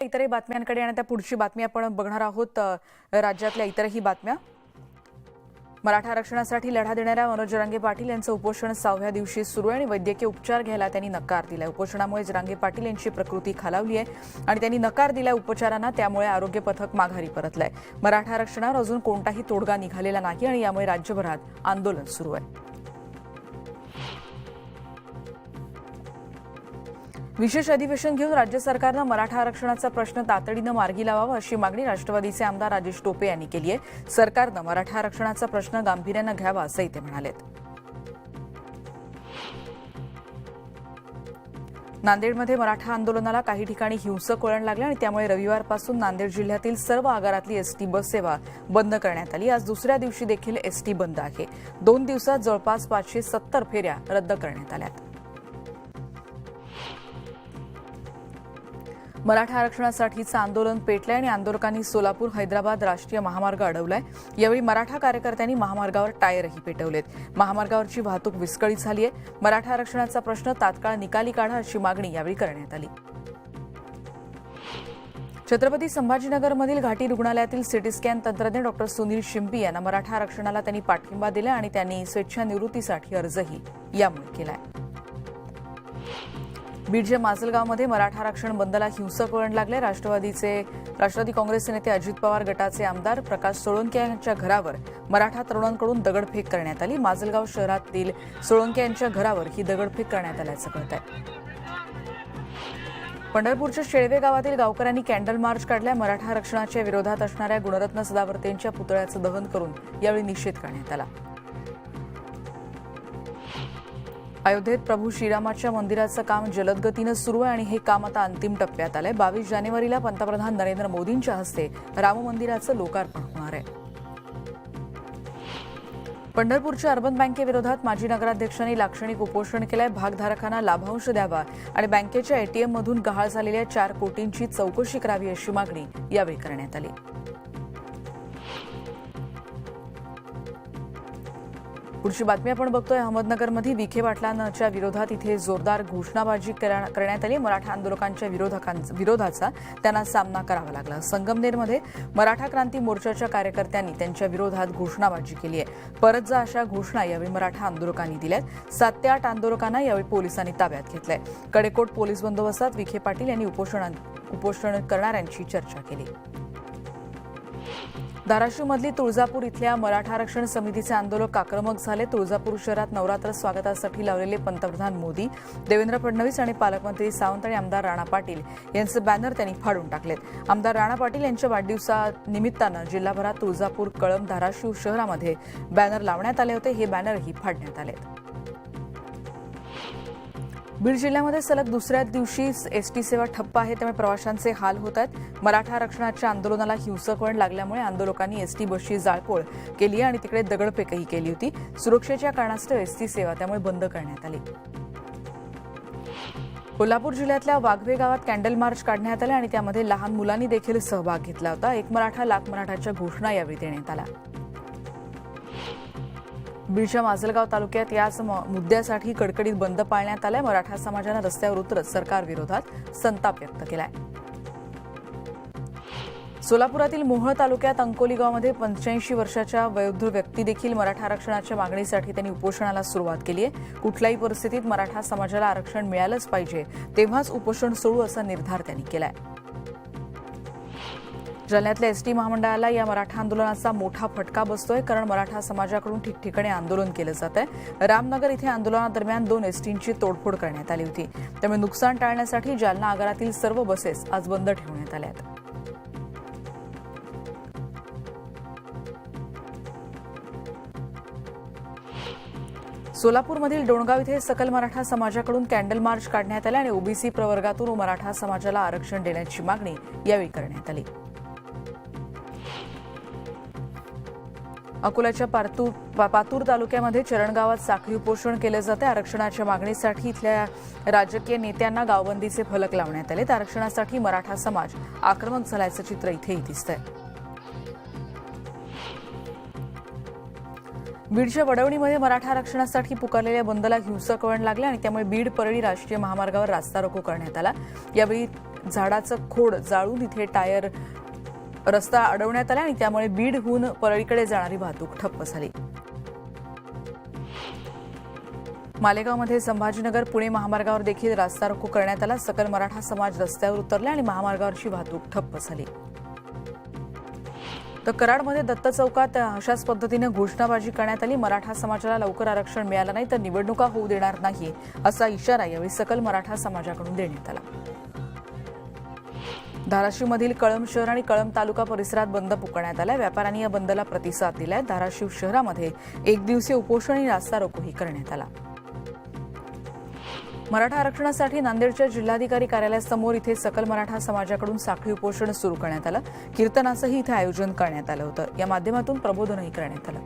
इतरही बातम्यांकडे आणि त्या पुढची बातमी आपण बघणार आहोत। राज्यातल्या इतरही बातम्या। मराठा आरक्षणासाठी लढा देणाऱ्या मनोज जरांगे पाटील यांचं उपोषण 6व्या दिवशी सुरू आहे आणि वैद्यकीय उपचार घ्यायला त्यांनी नकार दिलाय। उपोषणामुळे जरांगे पाटील यांची प्रकृती खालावली आहे आणि त्यांनी नकार दिलाय उपचारांना, त्यामुळे आरोग्य पथक माघारी परतलंय। मराठा आरक्षणावर अजून कोणताही तोडगा निघालेला नाही आणि यामुळे राज्यभरात आंदोलन सुरू आहे। विशेष अधिवेशन घेऊन राज्य सरकारनं मराठा आरक्षणाचा प्रश्न तातडीनं मार्गी लावावा अशी मागणी राष्ट्रवादीचे आमदार राजेश टोपे यांनी केली आहे। सरकारनं मराठा आरक्षणाचा प्रश्न गांभीर्यानं घ्यावा असंही ते म्हणाले। नांदेडमध्ये मराठा आंदोलनाला काही ठिकाणी हिंसक वळण लागलं आणि त्यामुळे रविवारपासून नांदेड जिल्ह्यातील सर्व आगारातली एसटी बस सेवा बंद करण्यात आली। आज दुसऱ्या दिवशी देखील एसटी बंद आहे। 2 दिवसात जवळपास 570 फेऱ्या रद्द करण्यात आल्यात। मराठा आरक्षणासाठीचं आंदोलन पेटलंय आणि आंदोलकांनी सोलापूर हैदराबाद राष्ट्रीय महामार्ग अडवलाय। यावेळी मराठा कार्यकर्त्यांनी महामार्गावर टायरही पेटवलेत। महामार्गावरची वाहतूक विस्कळीत झाली आहे। मराठा आरक्षणाचा प्रश्न तात्काळ निकाली काढा अशी मागणी यावेळी करण्यात आली। छत्रपती संभाजीनगरमधील घाटी रुग्णालयातील सिटी स्कॅन तंत्रज्ञ डॉक्टर सुनील शिंपी यांना मराठा आरक्षणाला त्यांनी पाठिंबा दिला आणि त्यांनी स्वेच्छानिवृत्तीसाठी अर्जही यामुळे केलाय। बीडच्या माजलगावमध्ये मराठा आरक्षण बंदला हिंसक वळण लागले। राष्ट्रवादी काँग्रेसचे नेते अजित पवार गटाचे आमदार प्रकाश सोळंके यांच्या घरावर मराठा तरुणांकडून दगडफेक करण्यात आली। माजलगाव शहरातील सोळंके यांच्या घरावर ही दगडफेक करण्यात आल्याचं कळत आहे। पंढरपूरच्या शेळवे गावातील गावकऱ्यांनी कॅन्डल मार्च काढला। मराठा आरक्षणाच्या विरोधात असणाऱ्या गुणरत्न सदावर्तेंच्या पुतळ्याचं दहन करून यावेळी निषेध करण्यात आला। अयोध्येत प्रभू श्रीरामाच्या मंदिराचं काम जलद गतीनं सुरू आहे आणि हे काम आता अंतिम टप्प्यात आलंय। 22 जानेवारीला पंतप्रधान नरेंद्र मोदींच्या हस्ते राम मंदिराचं लोकार्पण होणार आहे। पंढरपूरच्या अर्बन बँकेविरोधात माजी नगराध्यक्षांनी लाक्षणिक उपोषण केलंय। भागधारकांना लाभांश द्यावा आणि बँकेच्या एटीएममधून गहाळ झालेल्या 4 कोटींची चौकशी करावी अशी मागणी यावेळी करण्यात आली। पुढची बातमी आपण बघतोय। अहमदनगरमध्ये विखे पाटलांच्या विरोधात इथे जोरदार घोषणाबाजी करण्यात आली। मराठा आंदोलकांच्या विरोधाचा त्यांना सामना करावा लागला। संगमनेरमध्ये मराठा क्रांती मोर्चाच्या कार्यकर्त्यांनी त्यांच्या विरोधात घोषणाबाजी केली आहे। परत जा अशा घोषणा यावेळी मराठा आंदोलकांनी दिल्यात। 7 ते 8 आंदोलकांना यावेळी पोलिसांनी ताब्यात घेतलंय। कडेकोट पोलीस बंदोबस्तात विखे पाटील यांनी उपोषण करणाऱ्यांची चर्चा केली। धाराशिवमधली तुळजापूर इथल्या मराठा आरक्षण समितीचे आंदोलक आक्रमक झाले। तुळजापूर शहरात नवरात्र स्वागतासाठी लावलेले पंतप्रधान मोदी, देवेंद्र फडणवीस आणि पालकमंत्री सावंत आणि आमदार राणा पाटील यांचे बॅनर त्यांनी फाडून टाकलेत। आमदार राणा पाटील यांच्या वाढदिवसानिमित्तानं जिल्हाभरात तुळजापूर, कळंब, धाराशिव शहरामध्ये बॅनर लावण्यात आले होते। हे बॅनरही फाडण्यात आले। बीड जिल्ह्यामध्ये सलग दुसऱ्या दिवशी एसटी सेवा ठप्प आहे, त्यामुळे प्रवाशांचे हाल होत आहेत। मराठा आरक्षणाच्या आंदोलनाला हिंसक वळण लागल्यामुळे आंदोलकांनी एसटी बसची जाळपोळ केली आणि तिकडे दगडफेकही केली होती। सुरक्षेच्या कारणास्तव एसटी सेवा त्यामुळे बंद करण्यात आली। कोल्हापूर जिल्ह्यातल्या वाघवे गावात कॅन्डल मार्च काढण्यात आले आणि त्यामध्ये लहान मुलांनी देखील सहभाग घेतला होता। एक मराठा लाख मराठाच्या घोषणा यावेळी देण्यात आल्या। बीडच्या माजलगाव तालुक्यात याच मुद्द्यासाठी कडकडीत बंद पाळण्यात आलाय। मराठा समाजानं रस्त्यावर उतरत सरकार विरोधात संताप व्यक्त केलाय। सोलापुरातील मोहोळ तालुक्यात अंकोली गावामध्ये 85 वर्षाच्या वयोवृद्ध व्यक्ती देखील मराठा आरक्षणाच्या मागणीसाठी त्यांनी उपोषणाला सुरुवात केली आहे। कुठल्याही परिस्थितीत मराठा समाजाला आरक्षण मिळालंच पाहिजे, तेव्हाच उपोषण सोडू असा निर्धार त्यांनी केलाय। जालन्यातल्या एसटी महामंडळाला या मराठा आंदोलनाचा मोठा फटका बसतोय, कारण मराठा समाजाकडून ठिकठिकाणी आंदोलन केलं जात आहे। रामनगर इथे आंदोलनादरम्यान 2 एसटींची तोडफोड करण्यात आली होती, त्यामुळे नुकसान टाळण्यासाठी जालना आगारातील सर्व बसेस आज बंद ठेवण्यात आल्या आहेत। सोलापूरमधील डोणगाव इथे सकल मराठा समाजाकडून कॅन्डल मार्च काढण्यात आले आणि ओबीसी प्रवर्गातून मराठा समाजाला आरक्षण देण्याची मागणी यावेळी करण्यात आली। अकोल्याच्या पातूर तालुक्यामध्ये चरणगावात साखळी उपोषण केलं जाते। आरक्षणाच्या मागणीसाठी इथल्या राजकीय नेत्यांना गावबंदीचे फलक लावण्यात आले। आरक्षणासाठी मराठा समाज आक्रमक झाल्याचं चित्र इथेही दिसतंय। बीडच्या वडवणीमध्ये मराठा आरक्षणासाठी पुकारलेल्या बंदला हिंसक वळण लागले आणि त्यामुळे बीड परळी राष्ट्रीय महामार्गावर रास्ता रोको करण्यात आला। यावेळी झाडाचं खोड जाळून इथे टायर रस्ता अडवण्यात आला आणि त्यामुळे बीडहून परळीकडे जाणारी वाहतूक ठप्प झाली. मालेगावमध्ये संभाजीनगर पुणे महामार्गावर देखील रास्ता रोको करण्यात आला. सकल मराठा समाज रस्त्यावर उतरला आणि महामार्गावरची वाहतूक ठप्प झाली. तर कराडमध्ये दत्त चौकात अशाच पद्धतीने घोषणाबाजी करण्यात आली. मराठा समाजाला लवकर आरक्षण मिळालं नाही तर निवडणुका होऊ देणार नाही असा इशारा यावेळी सकल मराठा समाजाकडून देण्यात आला. धाराशिवमधील कळंब शहर आणि कळंब तालुका परिसरात बंद पुकारण्यात आला. व्यापाऱ्यांनी या बंदला प्रतिसाद दिलाय. धाराशिव शहरामध्ये एक दिवसीय उपोषण आणि रास्ता रोकोही करण्यात आला. मराठा आरक्षणासाठी नांदेडच्या जिल्हाधिकारी कार्यालयासमोर इथे सकल मराठा समाजाकडून साखळी उपोषण सुरू करण्यात आलं. कीर्तनाचंही इथे आयोजन करण्यात आलं होतं. या माध्यमातून प्रबोधनही करण्यात आलं.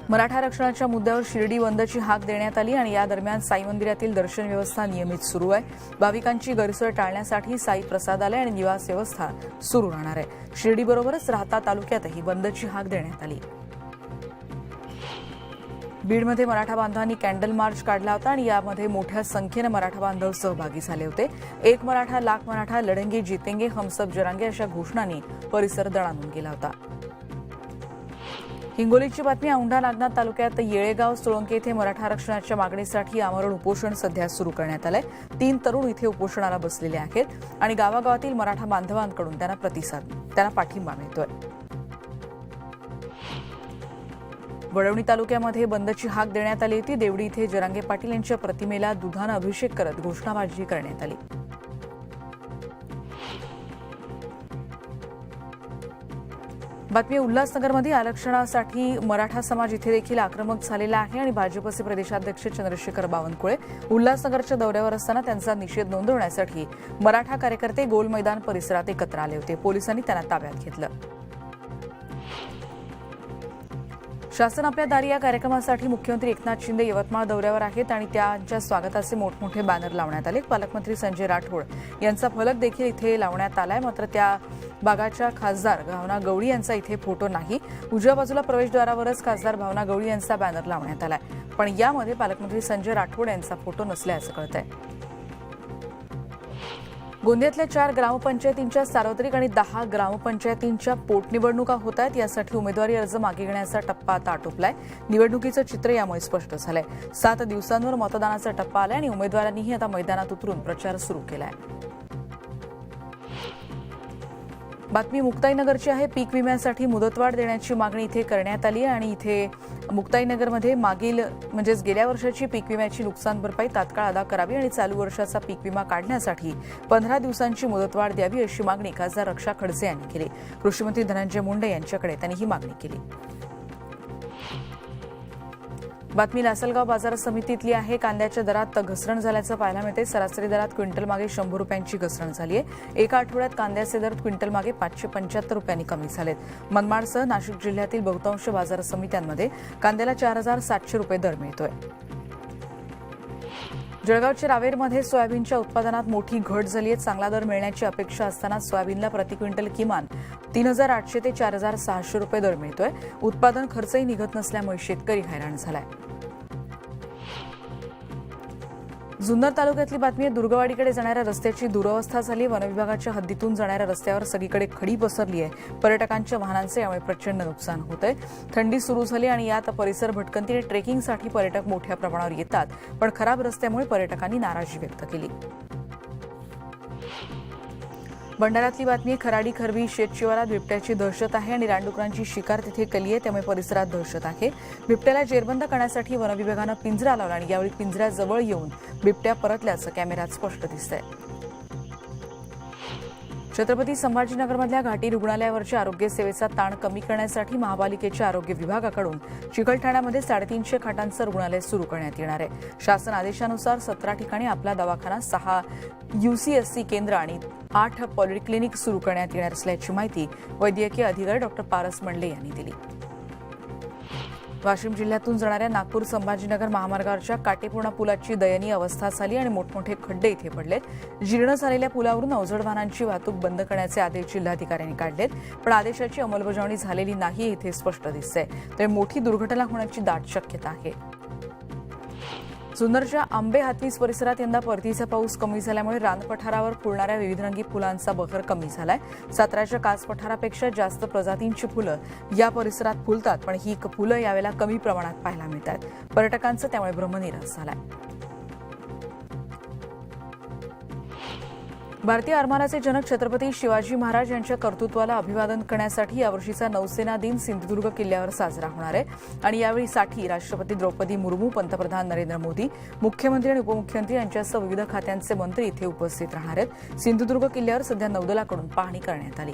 मराठा आरक्षणाच्या मुद्द्यावर शिर्डी बंदची हाक देण्यात आली आणि या दरम्यान साई मंदिरातील दर्शन व्यवस्था नियमित सुरू आहे. भाविकांची गैरसोय टाळण्यासाठी साई प्रसादालय आणि निवास व्यवस्था सुरू राहणार आहे. शिर्डीबरोबरच राहता तालुक्यातही बंदची हाक देण्यात आली. बीडमध्ये मराठा बांधवांनी कॅन्डल मार्च काढला होता आणि यामध्ये मोठ्या संख्येनं मराठा बांधव सहभागी झाले होते. एक मराठा लाख मराठा लढेंगे जितेंगे हम सब जरांगे अशा घोषणांनी परिसर दणाणून गेला होता. हिंगोलीची बातमी. औंढा नागनाथ तालुक्यात येळेगाव सोळंके येथे मराठा आरक्षणाच्या मागणीसाठी आमरण उपोषण सध्या सुरू करण्यात आलंय. 3 तरुण इथे उपोषणाला बसलेले आहेत आणि गावागावातील मराठा बांधवांकडून त्यांना पाठिंबा मिळतोय. वडवणी तालुक्यामध्ये बंदची हाक देण्यात आली होती. देवडी इथे जरांगे पाटील यांच्या प्रतिमेला दुधानं अभिषेक करत घोषणाबाजी करण्यात आली. बातमी. उल्हासनगरमध्ये आरक्षणासाठी मराठा समाज इथे देखील आक्रमक झालेला आहे आणि भाजपचे प्रदेशाध्यक्ष चंद्रशेखर बावनकुळे उल्हासनगरच्या दौऱ्यावर असताना त्यांचा निषेध नोंदवण्यासाठी मराठा कार्यकर्ते गोल मैदान परिसरात एकत्र आले होते. पोलिसांनी त्यांना ताब्यात घेतलं. शासन आपल्या दारी या कार्यक्रमासाठी मुख्यमंत्री एकनाथ शिंदे यवतमाळ दौऱ्यावर आहेत आणि त्यांच्या स्वागताचे मोठमोठे बॅनर लावण्यात आले. पालकमंत्री संजय राठोड यांचा फलक देखील इथे लावण्यात आलाय. मात्र त्या भागाच्या खासदार भावना गवळी यांचा इथे फोटो नाही. उजव्या बाजूला प्रवेशद्वारावरच खासदार भावना गवळी यांचा बॅनर लावण्यात आलाय. पण यामध्ये पालकमंत्री संजय राठोड यांचा फोटो नसल्याचं कळतंय. गोंदियातल्या 4 ग्रामपंचायतींच्या सार्वत्रिक आणि 10 ग्रामपंचायतींच्या पोटनिवडणुका होत आहेत. यासाठी उमेदवारी अर्ज मागे घेण्याचा टप्पा आता आटोपलाय. निवडणुकीचं चित्र यामुळे स्पष्ट झालंय. 7 दिवसांवर मतदानाचा टप्पा आलाय आणि उमेदवारांनीही आता मैदानात उतरून प्रचार सुरू केलाय. बातमी मुक्ताईनगरची आहे. पीक विम्यासाठी मुदतवाढ देण्याची मागणी इथे करण्यात आली आणि इथे मुक्ताईनगरमध्ये गेल्या वर्षाची पीक विम्याची नुकसान भरपाई तात्काळ अदा करावी आणि चालू वर्षाचा पीक विमा काढण्यासाठी 15 दिवसांची मुदतवाढ द्यावी अशी मागणी खासदार रक्षा खडसे यांनी केली. कृषीमंत्री धनंजय मुंडे यांच्याकडे त्यांनी ही मागणी केली. बातमी लासलगाव बाजार समितीतली आहे. कांद्याच्या दरात घसरण झाल्याचं पाहायला मिळते. सरासरी दरात क्विंटल मागे 100 रुपयांची घसरण झाली आहे. एका आठवड्यात कांद्याचे दर क्विंटल मागे 575 रुपयांनी कमी झालेत. मनमाडसह नाशिक जिल्ह्यातील बहुतांश बाजार समित्यांमध्ये कांद्याला 4700 रुपये दर मिळतोय. जळगावच्या रावेरमध्ये सोयाबीनच्या उत्पादनात मोठी घट झाली आहे. चांगला दर मिळण्याची अपेक्षा असताना सोयाबीनला प्रति क्विंटल किमान 3800 ते 4600 रुपये दर मिळतोय. उत्पादन खर्चही निघत नसल्यामुळे शेतकरी हैराण झालाय. जुन्नर तालुक्यातली बातमी आहे. दुर्गवाडीकडे जाणाऱ्या रस्त्याची दुरवस्था झाली. वनविभागाच्या हद्दीतून जाणाऱ्या रस्त्यावर सगळीकडे खडी पसरली आहे. पर्यटकांच्या वाहनांचे यामुळे प्रचंड नुकसान होत आहे. थंडी सुरू झाली आणि यात परिसर भटकंती आणि ट्रेकिंगसाठी पर्यटक मोठ्या प्रमाणावर येतात. पण खराब रस्त्यामुळे पर्यटकांनी नाराजी व्यक्त केली. भंडाऱ्यातली बातमी. खराडी खरवी शेतशिवारात बिबट्याची दहशत आहे आणि रानडुकरांची शिकार तिथे केली आहे. त्यामुळे परिसरात दहशत आहे. बिबट्याला जेरबंद करण्यासाठी वनविभागानं पिंजरा लावला आणि यावेळी पिंजऱ्याजवळ येऊन बिबट्या परतल्याचं कॅमेऱ्यात स्पष्ट दिसतंय. छत्रपती संभाजीनगरमधल्या घाटी रुग्णालयावरच्या आरोग्य सेवेचा ताण कमी करण्यासाठी महापालिकेच्या आरोग्य विभागाकडून चिकलठाण्यामध्ये 350 खाटांचं रुग्णालय सुरू करण्यात येणार आहे. शासन आदेशानुसार 17 ठिकाणी आपला दवाखाना, 6 UCSC केंद्र आणि 8 पॉलिक्लिनिक सुरू करण्यात येणार असल्याची माहिती वैद्यकीय अधिकारी डॉ. पारस मंडले यांनी दिली. वाशिम जिल्ह्यातून जाणाऱ्या नागपूर संभाजीनगर महामार्गावरच्या काटेपूर्णा पुलाची दयनीय अवस्था झाली आणि मोठमोठे खड्डे इथे पडलेत. जीर्ण झालेल्या पुलावरून अवजड वाहनांची वाहतूक बंद करण्याचे आदेश जिल्हाधिकाऱ्यांनी काढलेत. पण आदेशाची अंमलबजावणी झालेली नाही इथे स्पष्ट दिसतंय. त्यामुळे मोठी दुर्घटना होण्याची दाट शक्यता आहे. जुन्नरच्या आंबे हातवीस परिसरात यंदा परतीचा पाऊस कमी झाल्यामुळे रानपठारावर फुलणाऱ्या विविधरंगी फुलांचा बहर कमी झालाय. साताऱ्याच्या कास पठारापेक्षा जास्त प्रजातींची फुलं या परिसरात फुलतात, पण ही फुलं यावेळेला कमी प्रमाणात पाहायला मिळत आहेत. पर्यटकांचं त्यामुळे भ्रमनिरास झालाय. भारतीय आरमाराचे जनक छत्रपती शिवाजी महाराज यांच्या कर्तृत्वाला अभिवादन करण्यासाठी यावर्षीचा नौसेना दिन सिंधुदुर्ग किल्ल्यावर साजरा होणार आहे. आणि यावेळी साठी राष्ट्रपती द्रौपदी मुर्मू, पंतप्रधान नरेंद्र मोदी, मुख्यमंत्री आणि उपमुख्यमंत्री यांच्यासह विविध खात्यांचे मंत्री इथे उपस्थित राहणार आहेत. सिंधुदुर्ग किल्ल्यावर सध्या नौदलाकडून पाहणी करण्यात आली.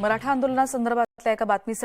मराठा आंदोलनासंदर्भातल्या एका बातमीसाठी